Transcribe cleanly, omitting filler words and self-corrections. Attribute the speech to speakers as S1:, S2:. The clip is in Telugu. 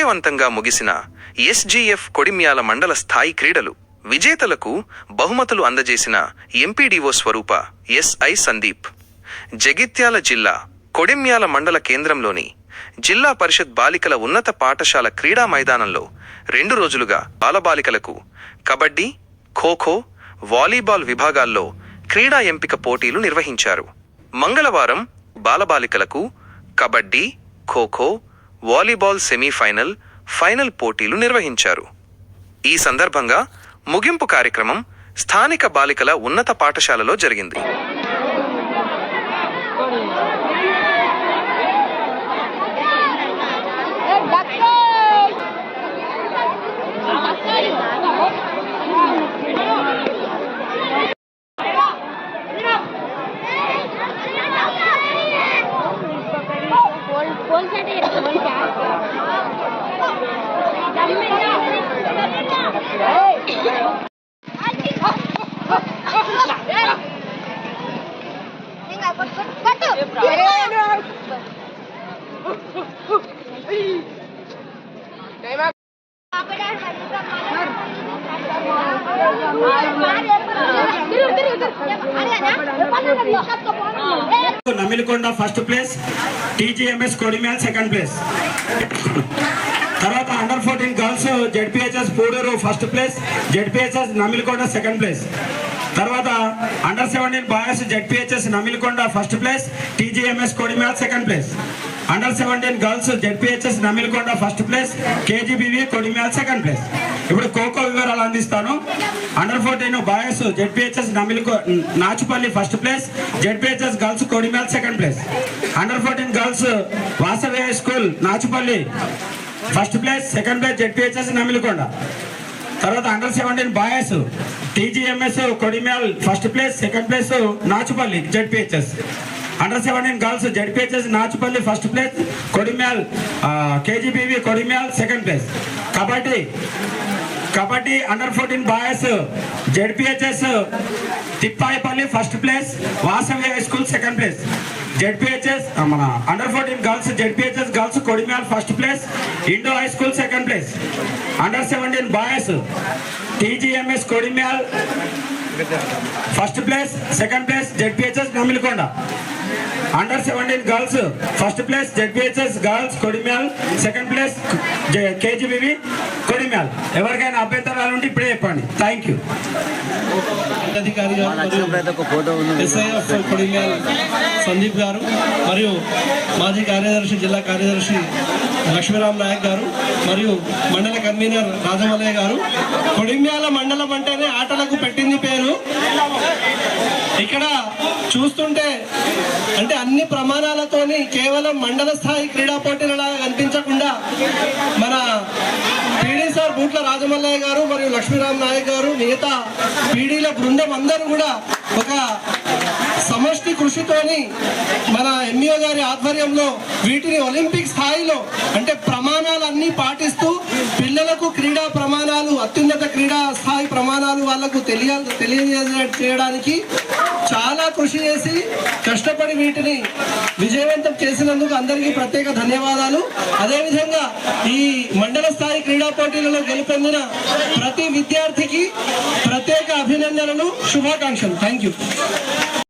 S1: విజయవంతంగా ముగిసిన ఎస్జీఎఫ్ కొడిమ్యాల మండల స్థాయి క్రీడలు విజేతలకు బహుమతులు అందజేసిన ఎంపీడీఓ స్వరూప ఎస్ఐ సందీప్. జగిత్యాల జిల్లా కొడిమ్యాల మండల కేంద్రంలోని జిల్లా పరిషత్ బాలికల ఉన్నత పాఠశాల క్రీడా మైదానంలో 2 రోజులుగా బాలబాలికలకు కబడ్డీ, ఖోఖో, వాలీబాల్ విభాగాల్లో క్రీడా ఎంపిక పోటీలు నిర్వహించారు. మంగళవారం బాలబాలికలకు kabaddi, kho kho, volleyball semifinal, final పోటీలు నిర్వహించారు. ఈ సందర్భంగా ముగింపు కార్యక్రమం స్థానిక బాలికల ఉన్నత పాఠశాలలో జరిగింది.
S2: Namilikonda first place, TGMS Kodimyal second place. తర్వాత under 14 girls ZPHS Puduru first place, ZPHS Namilikonda second place. తర్వాత under 17 boys ZPHS Namilikonda first place, TGMS Kodimyal second place. Under 17 girls ZPHS Namilikonda first place, KGBV Kodimyal second place. ఇప్పుడు ఖోఖో వివరాలు అందిస్తాను. Under 14 boys ZPHS Nachupalli first place, ZPHS girls Kodimyal second place. Under 14 girls Vasavi high school Nachupalli first place, second place ZPHS Namilikonda. తర్వాత under 17 boys TGMS Kodimyal first place, second place Nachupalli ZPHS. Under 17 girls ZPHS Nachupalli first place, Kodimyal KGBV Kodimyal second place. Kabaddi under 14 boys ZPHS Thippaipalli first place, Vasavi high school second place. ZPHS మన under 14 girls ZPHS girls Kodimyal first place, Indo high school second place. Under 17 boys TGMS Kodimyal first place, second place ZPHS Namilikonda. Under 17 girls first place ZPHS girls Kodimyal, second place KGBV Kodimyal. ఎవరికైనా అభ్యంతరాలు ఉంటే ఇప్పుడే చెప్పండి. Thank you.
S3: అధికారి గారు మరియు ఎస్ఐఎఫ్ కొడిమ్యాల్ సందీప్ గారు మరియు మాజీ కార్యదర్శి జిల్లా కార్యదర్శి లక్ష్మీరామ్ నాయక్ గారు మరియు మండల కన్వీనర్ రాజమల్లయ్య గారు. కొడిమ్యాల మండలం అంటేనే ఆటలకు పెట్టింది పేరు. ఇక్కడ చూస్తుంటే అంటే అన్ని ప్రమాణాలతోని కేవలం మండల స్థాయి క్రీడా పోటీలలాగా కనిపించకుండా మన పీడీ సార్ బూట్ల రాజమల్లయ్య గారు మరియు లక్ష్మీరామ్ నాయక్ గారు మిగతా పీడీల బృందం అందరూ కూడా ఒక సమష్టి కృషితోని మన ఎంఈఓ గారి ఆధ్వర్యంలో వీటిని ఒలింపిక్ స్థాయిలో అంటే ప్రమాణాలన్నీ పాటిస్తూ పిల్లలకు క్రీడా ప్రమాణాలు అత్యున్నత క్రీడా స్థాయి ప్రమాణాలు వాళ్లకు తెలియజేయడానికి చాలా కృషి చేసి కష్టపడి వీటిని విజయవంతం చేసినందుకు అందరికీ ప్రత్యేక ధన్యవాదాలు. అదేవిధంగా ఈ మండల స్థాయి క్రీడా పోటీలలో గెలుపొందిన ప్రతి విద్యార్థికి ప్రత్యేక అభినందనలు, శుభాకాంక్షలు. Thank you.